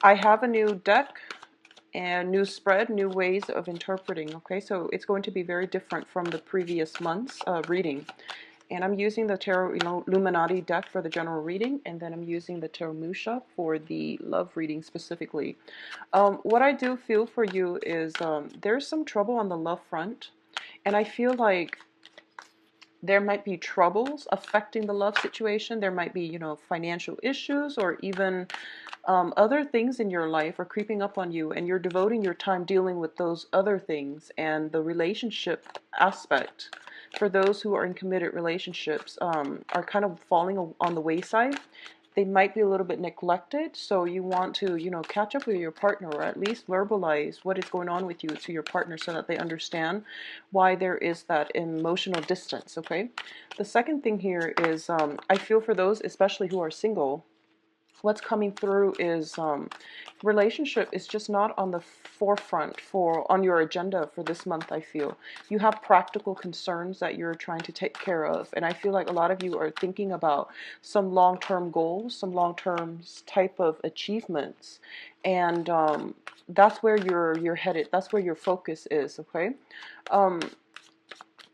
I have a new deck and new spread, new ways of interpreting. Okay, so it's going to be very different from the previous month's reading. And I'm using the Tarot Illuminati deck for the general reading, and then I'm using the Tarot Musha for the love reading specifically. What I do feel for you is there's some trouble on the love front, and I feel like there might be troubles affecting the love situation. There might be, financial issues or even other things in your life are creeping up on you, and you're devoting your time dealing with those other things. And the relationship aspect for those who are in committed relationships are kind of falling on the wayside. They might be a little bit neglected, so you want to, catch up with your partner, or at least verbalize what is going on with you to your partner so that they understand why there is that emotional distance, okay? The second thing here is I feel for those, especially who are single, what's coming through is relationship is just not on the forefront on your agenda for this month. I feel you have practical concerns that you're trying to take care of, and I feel like a lot of you are thinking about some long-term goals, some long-term type of achievements, and that's where you're headed. That's where your focus is. Okay. um,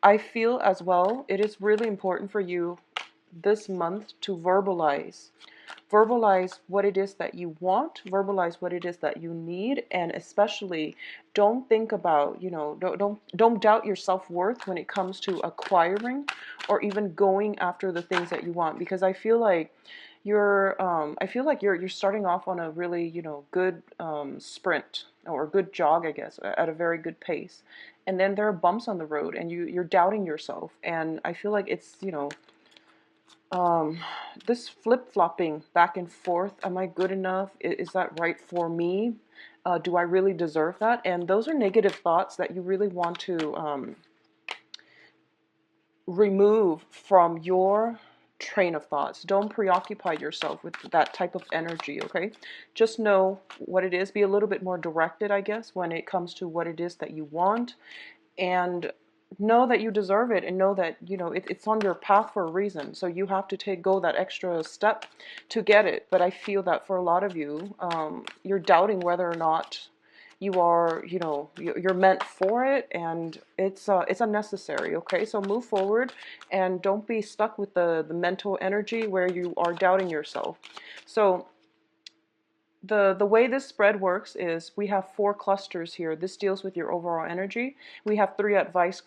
I feel as well it is really important for you this month to verbalize what it is that you want, verbalize what it is that you need, and especially don't think about, don't doubt your self-worth when it comes to acquiring or even going after the things that you want, because I feel like you're starting off on a really, good sprint or a good jog, I guess, at a very good pace. And then there are bumps on the road and you're doubting yourself. And I feel like it's, um, this flip-flopping back and forth, am I good enough? Is that right for me? Do I really deserve that? And those are negative thoughts that you really want to remove from your train of thoughts. Don't preoccupy yourself with that type of energy, okay? Just know what it is. Be a little bit more directed, I guess, when it comes to what it is that you want. And know that you deserve it, and know that it's on your path for a reason, so you have to go that extra step to get it. But I feel that for a lot of you, you're doubting whether or not you are, you're meant for it, and it's unnecessary. Okay, so move forward and don't be stuck with the mental energy where you are doubting yourself. So the way this spread works is we have 4 clusters here. This deals with your overall energy. We have 3 advice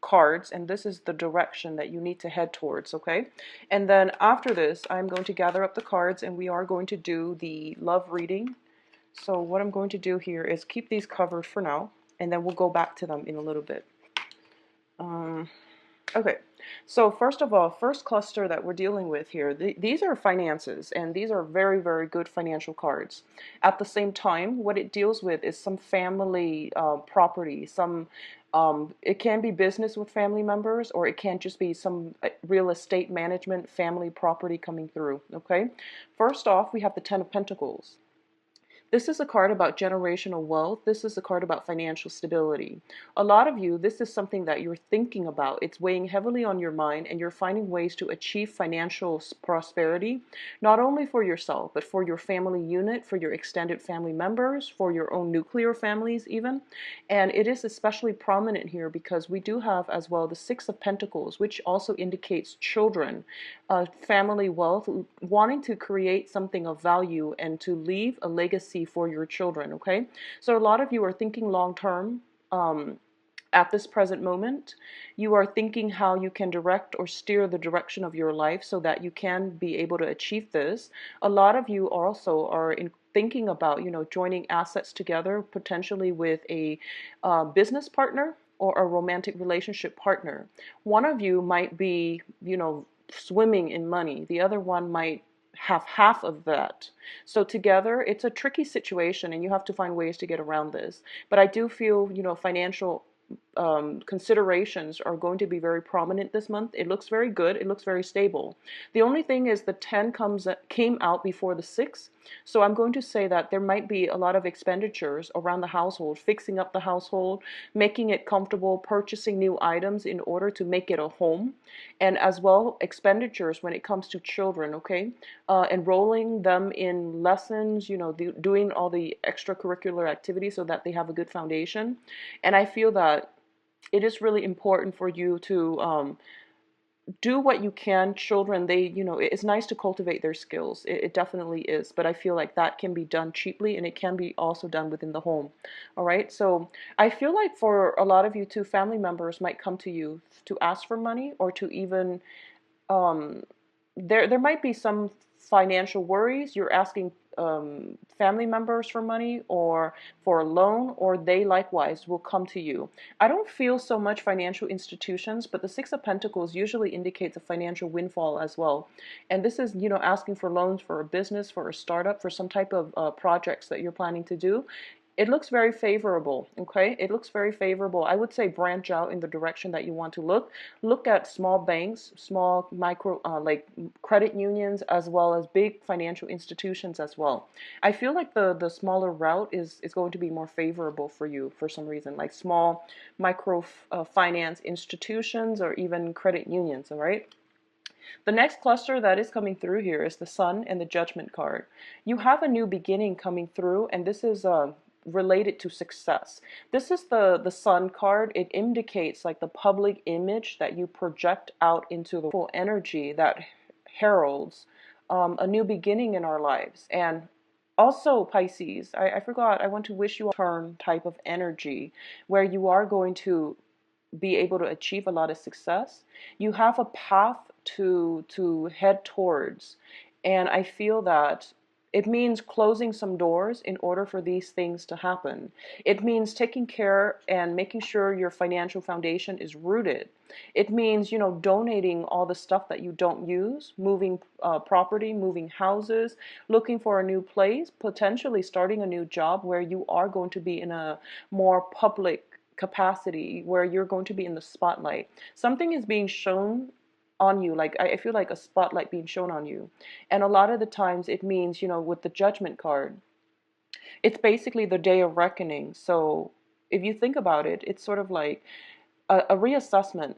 cards, and this is the direction that you need to head towards, okay? And then after this, I'm going to gather up the cards and we are going to do the love reading. So what I'm going to do here is keep these covered for now, and then we'll go back to them in a little bit. Okay, so first of all, first cluster that we're dealing with here, these are finances, and these are very, very good financial cards. At the same time, what it deals with is some family property, it can be business with family members, or it can just be some real estate management, family property coming through, okay? First off, we have the Ten of Pentacles. This is a card about generational wealth. This is a card about financial stability. A lot of you, this is something that you're thinking about. It's weighing heavily on your mind, and you're finding ways to achieve financial prosperity, not only for yourself, but for your family unit, for your extended family members, for your own nuclear families even. And it is especially prominent here because we do have as well the Six of Pentacles, which also indicates children, family wealth, wanting to create something of value and to leave a legacy for your children, okay? So a lot of you are thinking long term. At this present moment, you are thinking how you can direct or steer the direction of your life so that you can be able to achieve this. A lot of you also are thinking about, joining assets together, potentially with a business partner or a romantic relationship partner. One of you might be, swimming in money. The other one might have half of that. So together, it's a tricky situation, and you have to find ways to get around this. But I do feel, financial considerations are going to be very prominent this month. It looks very good. It looks very stable. The only thing is the 10 came out before the 6. So I'm going to say that there might be a lot of expenditures around the household, fixing up the household, making it comfortable, purchasing new items in order to make it a home, and as well expenditures when it comes to children, okay? Enrolling them in lessons, doing all the extracurricular activities so that they have a good foundation. And I feel that it is really important for you to do what you can. Children, it's nice to cultivate their skills. It definitely is. But I feel like that can be done cheaply, and it can be also done within the home. All right. So I feel like for a lot of you too, family members might come to you to ask for money, or to even um, there might be some financial worries. You're asking family members for money or for a loan, or they likewise will come to you. I don't feel so much financial institutions, but the Six of Pentacles usually indicates a financial windfall as well. And this is, asking for loans for a business, for a startup, for some type of projects that you're planning to do. It looks very favorable, okay? It looks very favorable. I would say branch out in the direction that you want to look. Look at small banks, small micro, like credit unions, as well as big financial institutions as well. I feel like the smaller route is going to be more favorable for you for some reason, like small micro finance institutions or even credit unions, all right? The next cluster that is coming through here is the Sun and the Judgment card. You have a new beginning coming through, and this is related to success. This is the Sun card. It indicates like the public image that you project out into the full energy that heralds a new beginning in our lives. And also, Pisces, I forgot, I want to wish you a turn type of energy where you are going to be able to achieve a lot of success. You have a path to head towards, and I feel that it means closing some doors in order for these things to happen. It means taking care and making sure your financial foundation is rooted. It means, donating all the stuff that you don't use, moving property, moving houses, looking for a new place, potentially starting a new job where you are going to be in a more public capacity, where you're going to be in the spotlight. Something is being shown on you, like I feel like a spotlight being shown on you. And a lot of the times it means, with the Judgment card, it's basically the day of reckoning. So if you think about it, it's sort of like a reassessment,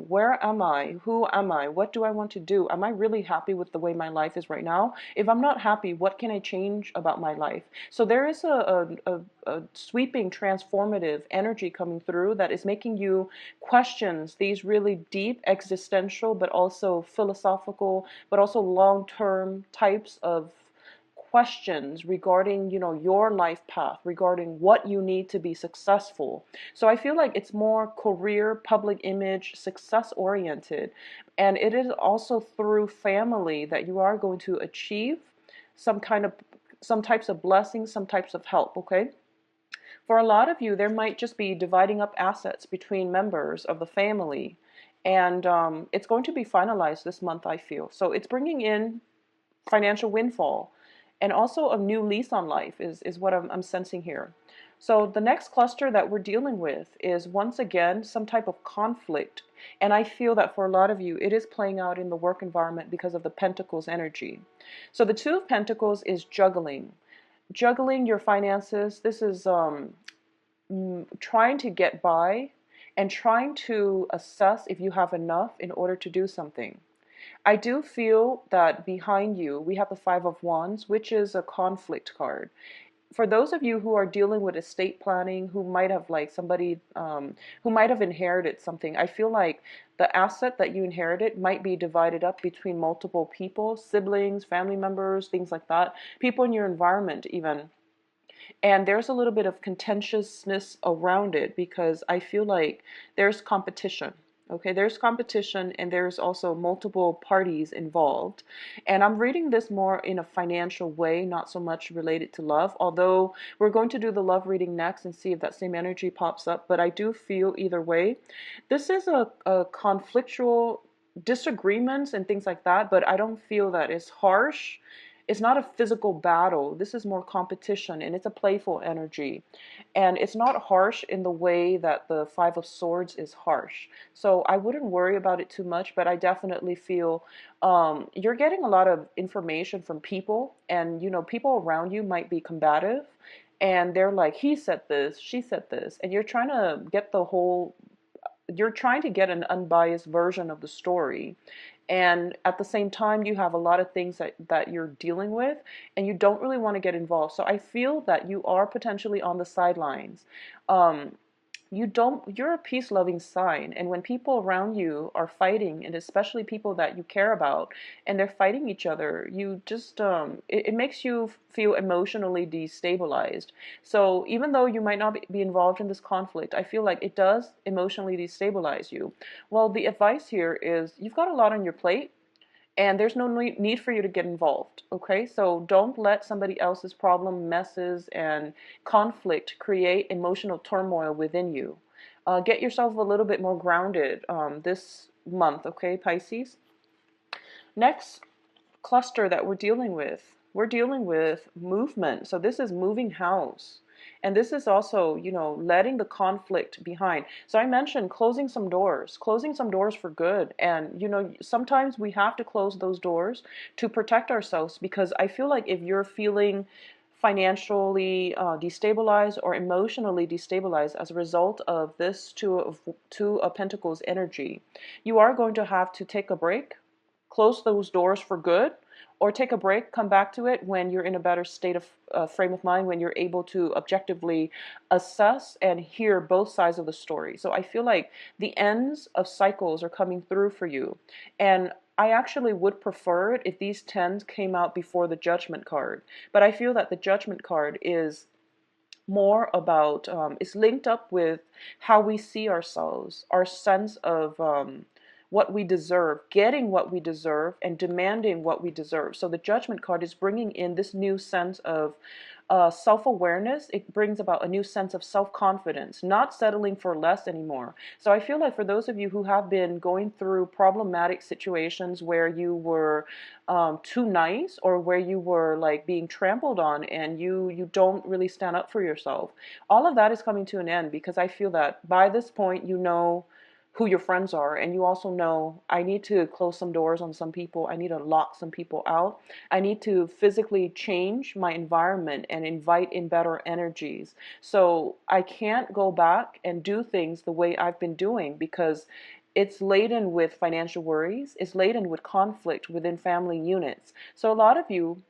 where am I? Who am I? What do I want to do? Am I really happy with the way my life is right now? If I'm not happy, what can I change about my life? So there is a sweeping, transformative energy coming through that is making you questions these really deep, existential, but also philosophical, but also long-term types of questions regarding, your life path, regarding what you need to be successful. So I feel like it's more career, public image, success oriented. And it is also through family that you are going to achieve some types of blessings, some types of help, okay? For a lot of you, there might just be dividing up assets between members of the family. And it's going to be finalized this month, I feel. So it's bringing in financial windfall, and also a new lease on life is what I'm sensing here. So the next cluster that we're dealing with is once again some type of conflict. And I feel that for a lot of you, it is playing out in the work environment because of the Pentacles energy. So the Two of Pentacles is juggling. Juggling your finances. This is trying to get by and trying to assess if you have enough in order to do something. I do feel that behind you, we have the Five of Wands, which is a conflict card. For those of you who are dealing with estate planning, who might have like somebody who might have inherited something, I feel like the asset that you inherited might be divided up between multiple people, siblings, family members, things like that, people in your environment even. And there's a little bit of contentiousness around it because I feel like there's competition. Okay, there's competition and there's also multiple parties involved. And I'm reading this more in a financial way, not so much related to love, although we're going to do the love reading next and see if that same energy pops up. But I do feel either way. This is a conflictual disagreements and things like that, but I don't feel that it's harsh. it's not a physical battle. This is more competition, and it's a playful energy. And it's not harsh in the way that the Five of Swords is harsh. So I wouldn't worry about it too much, but I definitely feel you're getting a lot of information from people, and people around you might be combative, and they're like, he said this, she said this, and you're trying to get an unbiased version of the story. And at the same time, you have a lot of things that you're dealing with, and you don't really want to get involved. So I feel that you are potentially on the sidelines. Um, you're a peace loving sign, and when people around you are fighting, and especially people that you care about, and they're fighting each other, you just it makes you feel emotionally destabilized. So even though you might not be involved in this conflict, I feel like it does emotionally destabilize you. Well, the advice here is you've got a lot on your plate, and there's no need for you to get involved. Okay, so don't let somebody else's problem, messes, and conflict create emotional turmoil within you. Get yourself a little bit more grounded this month. Okay, Pisces. Next cluster that we're dealing with movement. So this is moving house. And this is also, letting the conflict behind. So I mentioned closing some doors for good. And, sometimes we have to close those doors to protect ourselves, because I feel like if you're feeling financially destabilized or emotionally destabilized as a result of this two of Pentacles energy, you are going to have to take a break, close those doors for good, or take a break, come back to it when you're in a better state of frame of mind, when you're able to objectively assess and hear both sides of the story. So I feel like the ends of cycles are coming through for you. And I actually would prefer it if these tens came out before the Judgment card. But I feel that the Judgment card is more about, it's linked up with how we see ourselves, our sense of what we deserve, getting what we deserve, and demanding what we deserve. So the Judgment card is bringing in this new sense of self-awareness. It brings about a new sense of self-confidence, not settling for less anymore. So I feel like for those of you who have been going through problematic situations where you were too nice, or where you were like being trampled on, and you don't really stand up for yourself, all of that is coming to an end, because I feel that by this point you know who your friends are, and you also know, I need to close some doors on some people, I need to lock some people out, I need to physically change my environment and invite in better energies. So I can't go back and do things the way I've been doing, because it's laden with financial worries, it's laden with conflict within family units. So a lot of you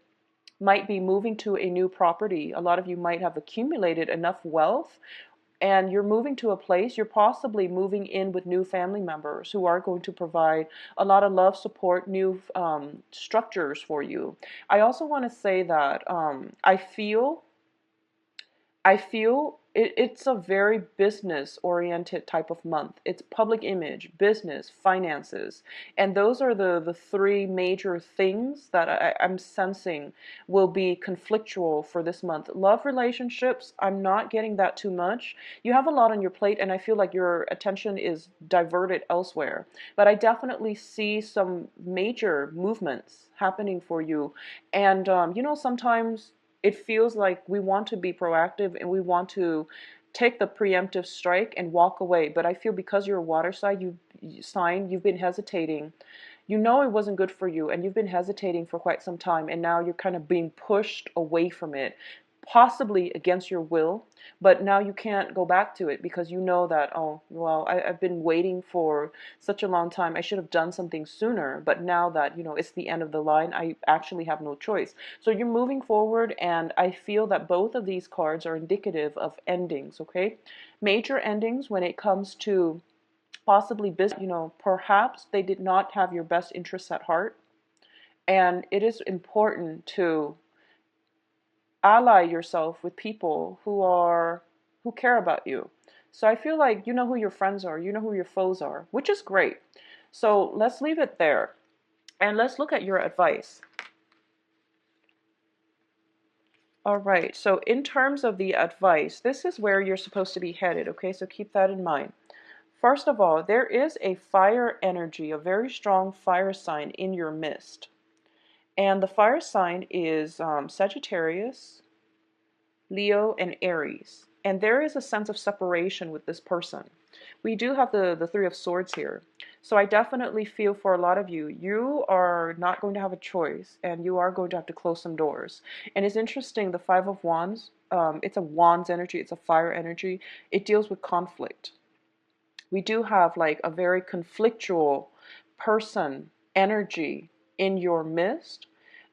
might be moving to a new property, a lot of you might have accumulated enough wealth, and you're moving to a place, you're possibly moving in with new family members who are going to provide a lot of love, support, new structures for you. I also want to say that it's a very business oriented type of month. It's public image, business, finances. And those are the three major things that I'm sensing will be conflictual for this month. Love relationships, I'm not getting that too much. You have a lot on your plate, and I feel like your attention is diverted elsewhere. But I definitely see some major movements happening for you. And, sometimes it feels like we want to be proactive and we want to take the preemptive strike and walk away. But I feel because you're a water sign, you've been hesitating. You know it wasn't good for you, and you've been hesitating for quite some time, and now you're kind of being pushed away from it, possibly against your will. But now you can't go back to it, because you know that, oh, well, I've been waiting for such a long time. I should have done something sooner. But now that, it's the end of the line, I actually have no choice. So you're moving forward, and I feel that both of these cards are indicative of endings, okay? Major endings when it comes to possibly business. Perhaps they did not have your best interests at heart. And it is important to ally yourself with people who care about you. So I feel like you know who your friends are, you know who your foes are, which is great. So let's leave it there, and let's look at your advice. All right, so in terms of the advice, this is where you're supposed to be headed, okay? So keep that in mind. First of all, there is a fire energy, a very strong fire sign in your midst. And the fire sign is Sagittarius, Leo, and Aries. And there is a sense of separation with this person. We do have the Three of Swords here. So I definitely feel for a lot of you, you are not going to have a choice and you are going to have to close some doors. And it's interesting, the Five of Wands, it's a Wands energy, it's a fire energy. It deals with conflict. We do have like a very conflictual person energy in your midst.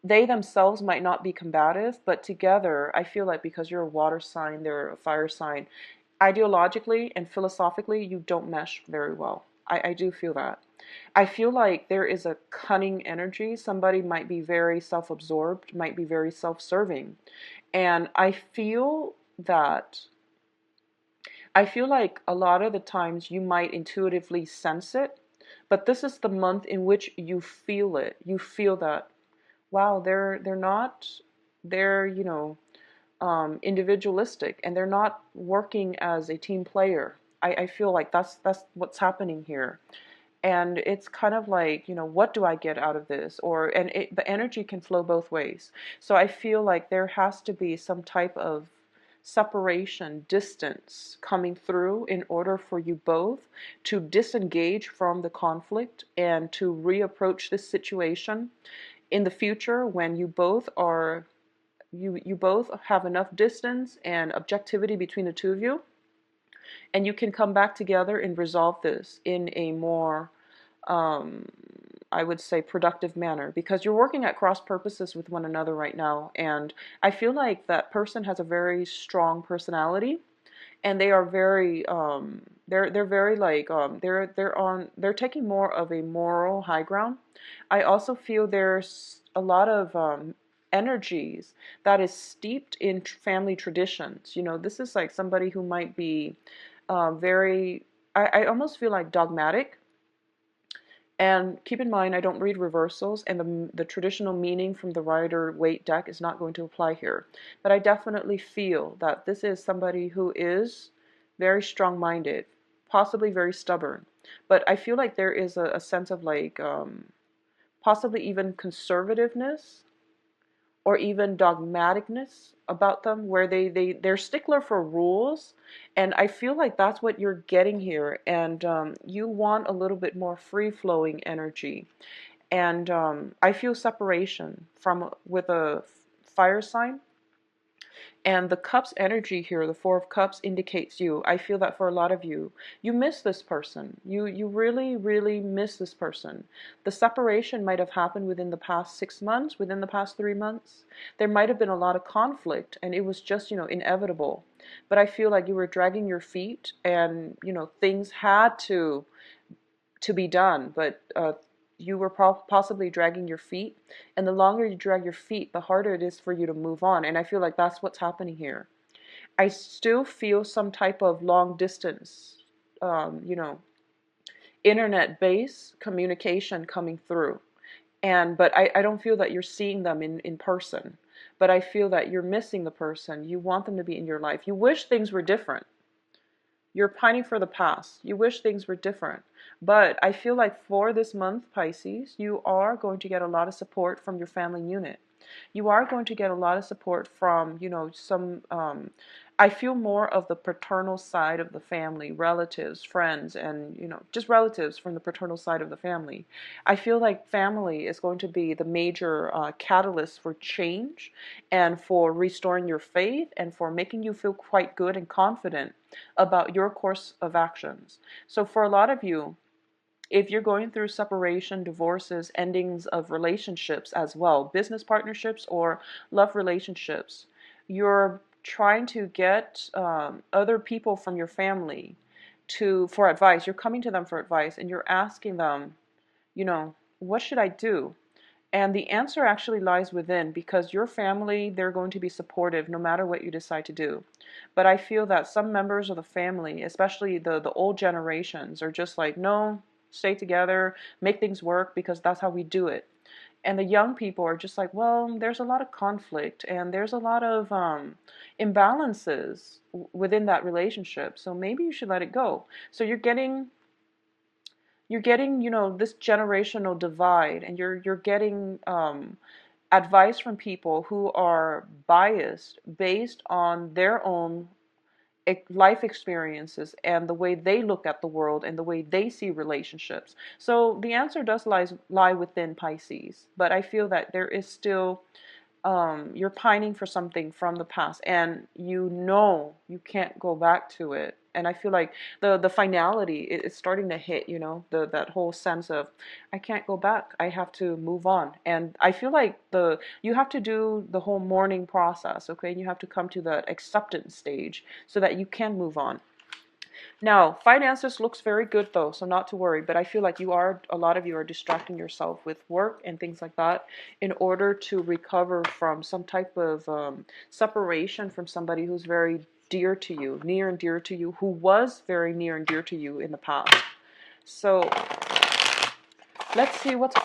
They themselves might not be combative, but together, I feel like because you're a water sign, they're a fire sign, ideologically and philosophically, you don't mesh very well. I do feel that. I feel like there is a cunning energy. Somebody might be very self absorbed, might be very self serving. And that I feel like a lot of the times you might intuitively sense it, but this is the month in which you feel it. You feel that, wow, they're not, they're, individualistic and they're not working as a team player. I feel like that's what's happening here. And it's kind of like, what do I get out of this? The energy can flow both ways. So I feel like there has to be some type of separation, distance coming through in order for you both to disengage from the conflict and to reapproach this situation in the future when you both have enough distance and objectivity between the two of you, and you can come back together and resolve this in a more, um, I would say, productive manner, because you're working at cross purposes with one another right now. And I feel like that person has a very strong personality, and they are very, they're very like, they're taking more of a moral high ground. I also feel there's a lot of energies that is steeped in family traditions. This is like somebody who might be very, I almost feel like dogmatic. And keep in mind, I don't read reversals, and the traditional meaning from the Rider-Waite deck is not going to apply here. But I definitely feel that this is somebody who is very strong-minded, possibly very stubborn. But I feel like there is a sense of like possibly even conservativeness or even dogmaticness about them, where they're stickler for rules. And I feel like that's what you're getting here. And you want a little bit more free-flowing energy. And I feel separation from with a fire sign. And the cups energy here, the Four of Cups, indicates you. I feel that for a lot of you, you miss this person. You really, really miss this person. The separation might have happened within the past 6 months, within the past 3 months. There might have been a lot of conflict, and it was just, inevitable. But I feel like you were dragging your feet, and, things had to be done. But you were possibly dragging your feet, and the longer you drag your feet, the harder it is for you to move on. And I feel like that's what's happening here. I still feel some type of long distance, um, you know, internet based communication coming through. But I don't feel that you're seeing them in person. But I feel that you're missing the person. You want them to be in your life. You wish things were different. You're pining for the past. You wish things were different. But I feel like for this month, Pisces, you are going to get a lot of support from your family unit. You are going to get a lot of support from, I feel more of the paternal side of the family, relatives, friends, and, just relatives from the paternal side of the family. I feel like family is going to be the major catalyst for change and for restoring your faith and for making you feel quite good and confident about your course of actions. So for a lot of you, if you're going through separation, divorces, endings of relationships as well, business partnerships or love relationships, you're trying to get other people from your family for advice. You're coming to them for advice and you're asking them, what should I do? And the answer actually lies within, because your family, they're going to be supportive no matter what you decide to do. But I feel that some members of the family, especially the old generations, are just like, no, stay together, make things work because that's how we do it. And the young people are just like, well, there's a lot of conflict and there's a lot of imbalances within that relationship. So maybe you should let it go. So you're getting, this generational divide, and you're getting advice from people who are biased based on their own life experiences and the way they look at the world and the way they see relationships. So the answer does lie within Pisces, but I feel that there is still you're pining for something from the past, and you know you can't go back to it. And I feel like the finality is starting to hit, you know, that whole sense of I can't go back. I have to move on. And I feel like you have to do the whole mourning process, okay? And you have to come to that acceptance stage so that you can move on. Now, finances looks very good though, so not to worry, but I feel like a lot of you are distracting yourself with work and things like that in order to recover from some type of separation from somebody who's very dear to you, near and dear to you, who was very near and dear to you in the past. So let's see what's...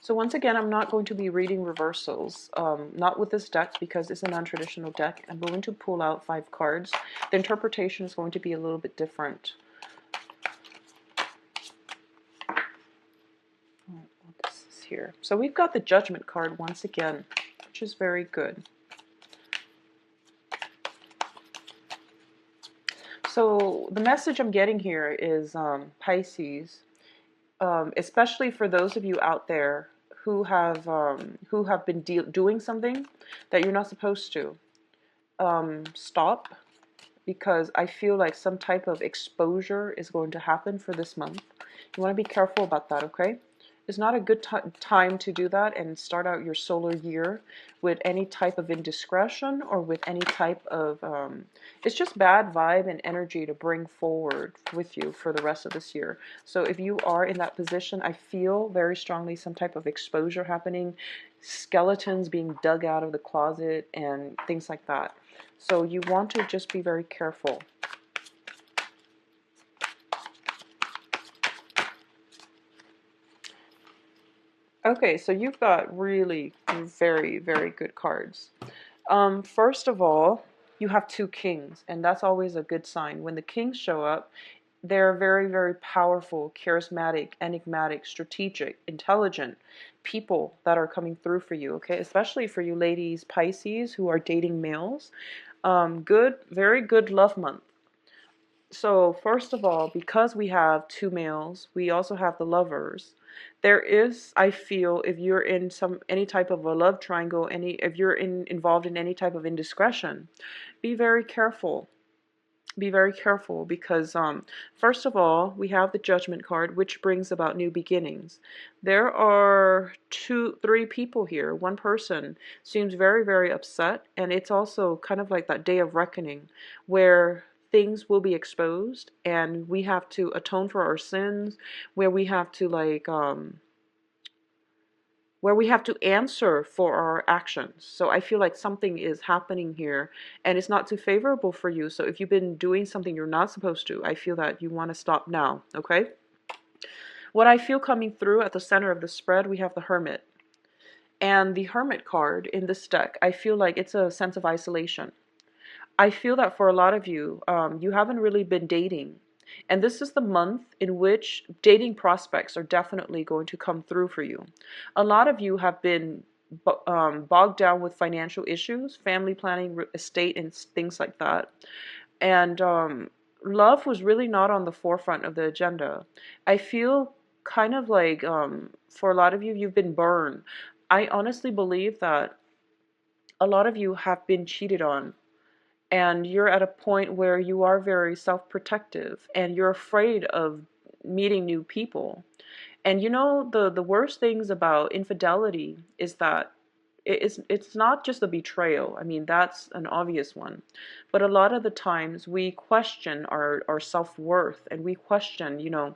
So once again, I'm not going to be reading reversals, not with this deck because it's a non-traditional deck. I'm going to pull out 5 cards. The interpretation is going to be a little bit different. This is here. So we've got the Judgment card once again, which is very good. So the message I'm getting here is Pisces, especially for those of you out there who have been doing something that you're not supposed to. Stop, because I feel like some type of exposure is going to happen for this month. You want to be careful about that, okay? It's not a good time to do that and start out your solar year with any type of indiscretion or with any type of, it's just bad vibe and energy to bring forward with you for the rest of this year. So if you are in that position, I feel very strongly some type of exposure happening, skeletons being dug out of the closet and things like that. So you want to just be very careful. Okay, so you've got really very, very good cards. First of all, you have 2 kings, and that's always a good sign. When the kings show up, they're very, very powerful, charismatic, enigmatic, strategic, intelligent people that are coming through for you, okay? Especially for you ladies, Pisces, who are dating males. Good, very good love month. So first of all, because we have 2 males, we also have the lovers. There is, I feel, if you're in any type of a love triangle, if you're involved in any type of indiscretion, be very careful. Be very careful because first of all, we have the Judgment card, which brings about new beginnings. There are 3 people here. One person seems very, very upset, and it's also kind of like that day of reckoning where things will be exposed and we have to atone for our sins, where we have to answer for our actions. So I feel like something is happening here and it's not too favorable for you. So if you've been doing something you're not supposed to, I feel that you want to stop now, okay? What I feel coming through at the center of the spread, we have the Hermit. And the Hermit card in this deck, I feel like it's a sense of isolation. I feel that for a lot of you, you haven't really been dating. And this is the month in which dating prospects are definitely going to come through for you. A lot of you have been bogged down with financial issues, family planning, estate, and things like that. And love was really not on the forefront of the agenda. I feel kind of like for a lot of you, you've been burned. I honestly believe that a lot of you have been cheated on. And you're at a point where you are very self-protective and you're afraid of meeting new people. And you know, the worst things about infidelity is that it's not just a betrayal. I mean, that's an obvious one. But a lot of the times we question our self-worth, and we question, you know,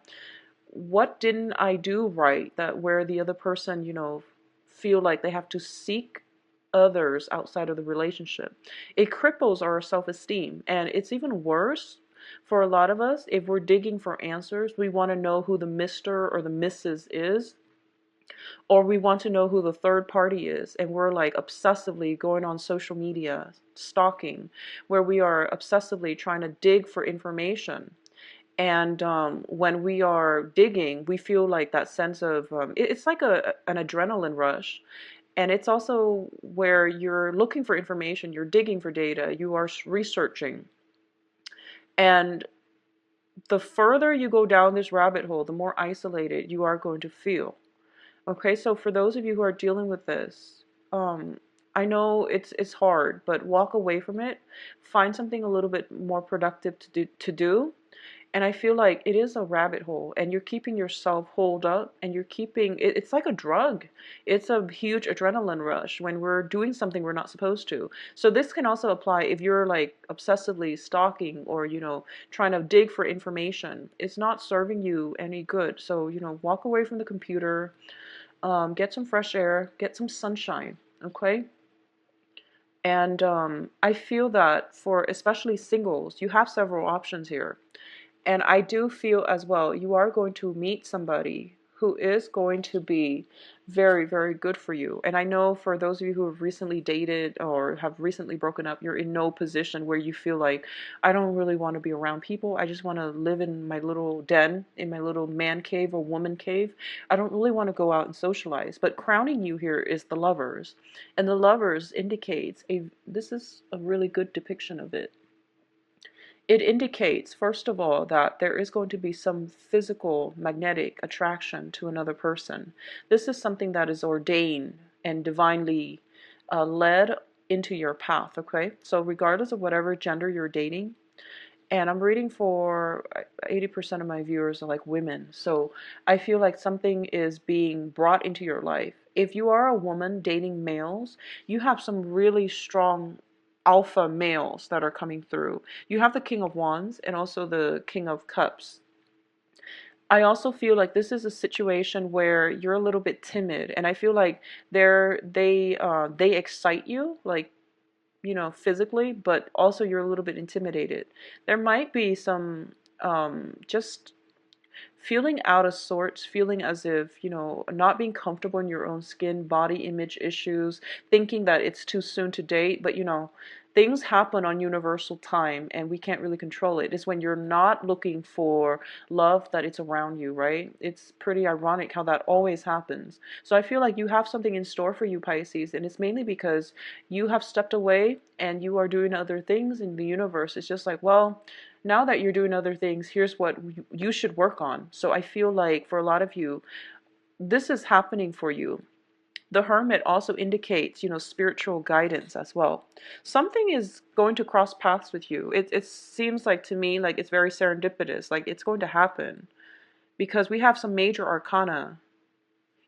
what didn't I do right, that where the other person, you know, feel like they have to seek others outside of the relationship. It cripples our self-esteem, and it's even worse for a lot of us if we're digging for answers. We want to know who the Mr. or the Mrs. is, or we want to know who the third party is, and we're like obsessively going on social media, stalking, where we are obsessively trying to dig for information. And when we are digging, we feel like that sense of it's like an adrenaline rush. And it's also where you're looking for information, you're digging for data, you are researching. And the further you go down this rabbit hole, the more isolated you are going to feel. Okay, so for those of you who are dealing with this, I know it's hard, but walk away from it. Find something a little bit more productive to do. And I feel like it is a rabbit hole, and you're keeping yourself holed up, and you're keeping it's like a drug. It's a huge adrenaline rush when we're doing something we're not supposed to. So this can also apply if you're like obsessively stalking or, trying to dig for information. It's not serving you any good. So, walk away from the computer, get some fresh air, get some sunshine, okay? And I feel that for especially singles, you have several options here. And I do feel as well, you are going to meet somebody who is going to be very, very good for you. And I know for those of you who have recently dated or have recently broken up, you're in no position where you feel like, I don't really want to be around people. I just want to live in my little den, in my little man cave or woman cave. I don't really want to go out and socialize. But crowning you here is the lovers. And the lovers indicates this is a really good depiction of it. It indicates, first of all, that there is going to be some physical magnetic attraction to another person. This is something that is ordained and divinely led into your path, okay? So regardless of whatever gender you're dating, and I'm reading for 80% of my viewers are like women. So I feel like something is being brought into your life. If you are a woman dating males, you have some really strong alpha males that are coming through. You have the King of Wands and also the King of Cups. I also feel like this is a situation where you're a little bit timid, and I feel like they excite you, like, physically, but also you're a little bit intimidated. There might be some just feeling out of sorts, feeling as if, not being comfortable in your own skin, body image issues, thinking that it's too soon to date, but things happen on universal time and we can't really control it. It's when you're not looking for love that it's around you, right? It's pretty ironic how that always happens. So I feel like you have something in store for you, Pisces, and it's mainly because you have stepped away and you are doing other things in the universe. It's just like, well, now that you're doing other things, here's what you should work on. So I feel like for a lot of you, this is happening for you. The Hermit also indicates, spiritual guidance as well. Something is going to cross paths with you. It seems like to me like it's very serendipitous, like it's going to happen because we have some major arcana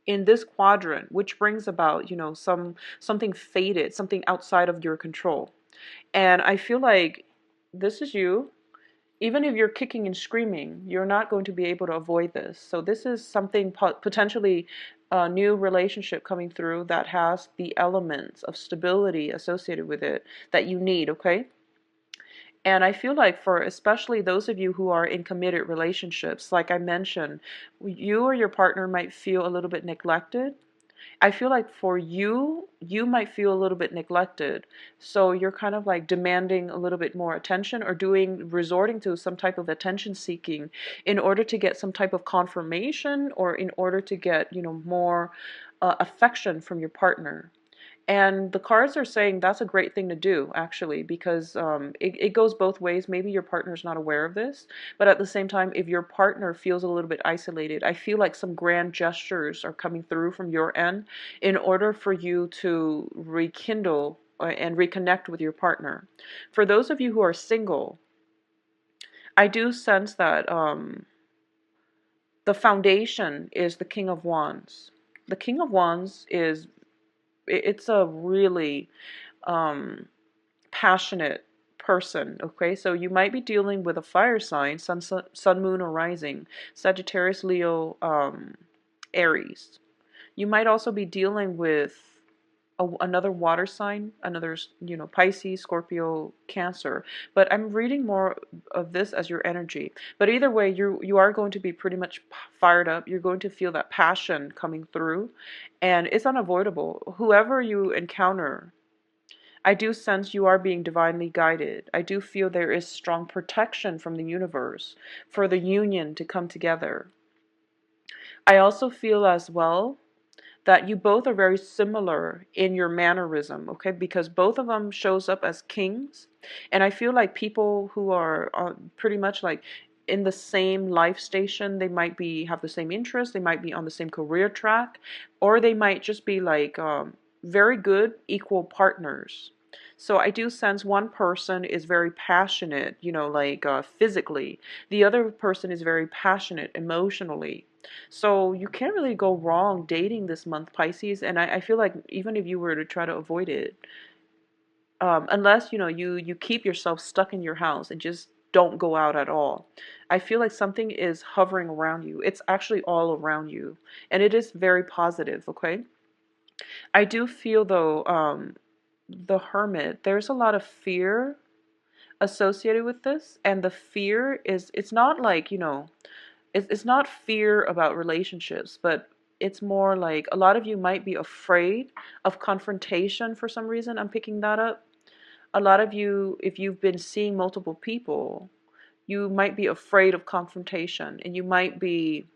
in this quadrant, which brings about, something fated, something outside of your control. And I feel like this is you. Even if you're kicking and screaming, you're not going to be able to avoid this. So this is something potentially a new relationship coming through that has the elements of stability associated with it that you need, okay? And I feel like for especially those of you who are in committed relationships, like I mentioned, you or your partner might feel a little bit neglected. I feel like for you, you might feel a little bit neglected. So you're kind of like demanding a little bit more attention or resorting to some type of attention seeking in order to get some type of confirmation or in order to get, more affection from your partner. And the cards are saying that's a great thing to do, actually, because it goes both ways. Maybe your partner's not aware of this, but at the same time, if your partner feels a little bit isolated, I feel like some grand gestures are coming through from your end in order for you to rekindle and reconnect with your partner. For those of you who are single, I do sense that the foundation is the King of Wands. The King of Wands it's a really passionate person, okay? So you might be dealing with a fire sign, sun, moon, or rising, Sagittarius, Leo, Aries. You might also be dealing with another water sign, another, Pisces, Scorpio, Cancer. But I'm reading more of this as your energy. But either way, you are going to be pretty much fired up. You're going to feel that passion coming through, and it's unavoidable. Whoever you encounter, I do sense you are being divinely guided. I do feel there is strong protection from the universe for the union to come together. I also feel as well that you both are very similar in your mannerism, okay? Because both of them shows up as kings, and I feel like people who are pretty much like in the same life station, they might be have the same interests, they might be on the same career track, or they might just be like very good equal partners. So I do sense one person is very passionate, you know, like physically. The other person is very passionate emotionally. So you can't really go wrong dating this month, Pisces. And I feel like even if you were to try to avoid it, unless, you know, you keep yourself stuck in your house and just don't go out at all, I feel like something is hovering around you. It's actually all around you. And it is very positive, okay? I do feel, though, the Hermit, there's a lot of fear associated with this. And the fear is, it's not like, you know, it's not fear about relationships, but it's more like a lot of you might be afraid of confrontation for some reason. I'm picking that up. A lot of you, if you've been seeing multiple people, you might be afraid of confrontation, and you might be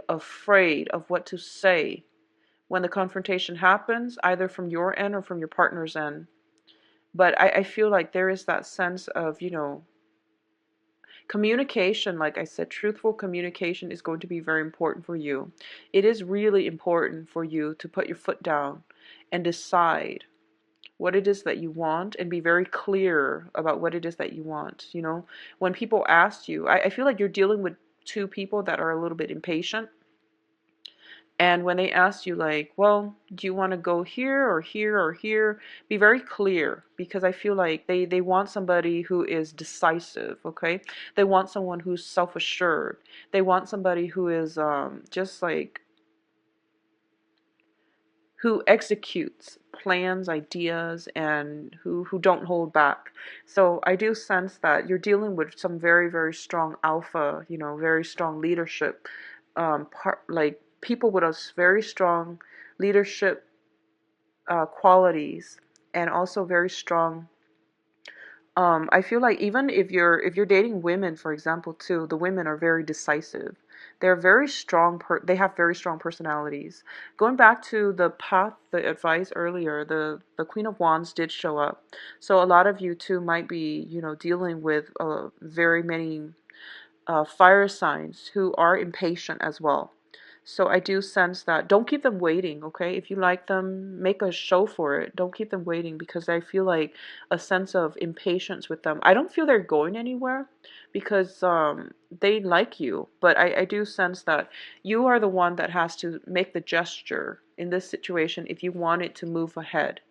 afraid of what to say when the confrontation happens, either from your end or from your partner's end. But I feel like there is that sense of, you know, communication. Like I said, truthful communication is going to be very important for you. It is really important for you to put your foot down and decide what it is that you want, and be very clear about what it is that you want. You know, when people ask you, I feel like you're dealing with two people that are a little bit impatient. And when they ask you, like, well, do you want to go here or here or here? Be very clear, because I feel like they want somebody who is decisive, okay? They want someone who's self-assured. They want somebody who is just like, who executes plans, ideas, and who don't hold back. So I do sense that you're dealing with some very, very strong alpha, you know, very strong leadership, like people with a very strong leadership qualities, and also very strong. I feel like even if you're dating women, for example, too, the women are very decisive. They're very strong. They have very strong personalities. Going back to the path, the advice earlier, the Queen of Wands did show up. So a lot of you too might be, you know, dealing with very many fire signs who are impatient as well. So I do sense that don't keep them waiting, okay? If you like them, make a show for it. Don't keep them waiting, because I feel like a sense of impatience with them. I don't feel they're going anywhere, because they like you, but I do sense that you are the one that has to make the gesture in this situation if you want it to move ahead.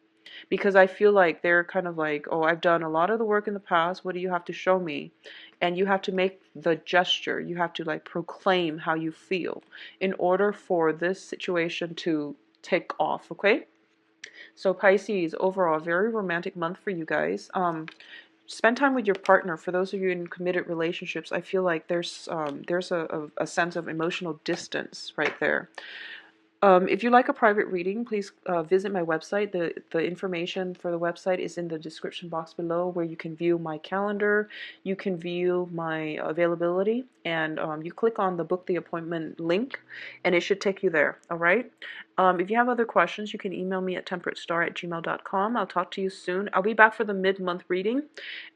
Because I feel like they're kind of like, oh, I've done a lot of the work in the past. What do you have to show me? And you have to make the gesture. You have to like proclaim how you feel in order for this situation to take off, okay? So Pisces, overall, very romantic month for you guys. Spend time with your partner. For those of you in committed relationships, I feel like there's a sense of emotional distance right there. If you like a private reading, please visit my website. The information for the website is in the description box below, where you can view my calendar, you can view my availability, and you click on the book the appointment link, and it should take you there, all right? If you have other questions, you can email me at temperatestar@gmail.com. I'll talk to you soon. I'll be back for the mid-month reading,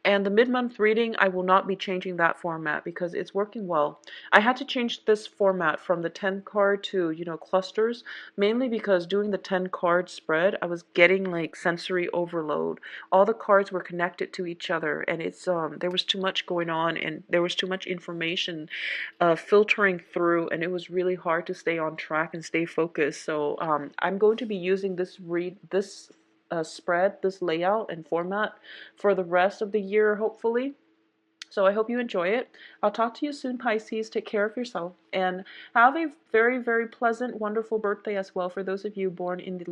and the mid-month reading, I will not be changing that format because it's working well. I had to change this format from the 10 card to, you know, clusters, mainly because doing the 10 card spread, I was getting like sensory overload. All the cards were connected to each other, and it's there was too much going on, and there was too much information filtering through, and it was really hard to stay on track and stay focused. So I'm going to be using this spread, this layout and format for the rest of the year, hopefully. So I hope you enjoy it. I'll talk to you soon, Pisces. Take care of yourself, and have a very, very pleasant, wonderful birthday as well for those of you born in the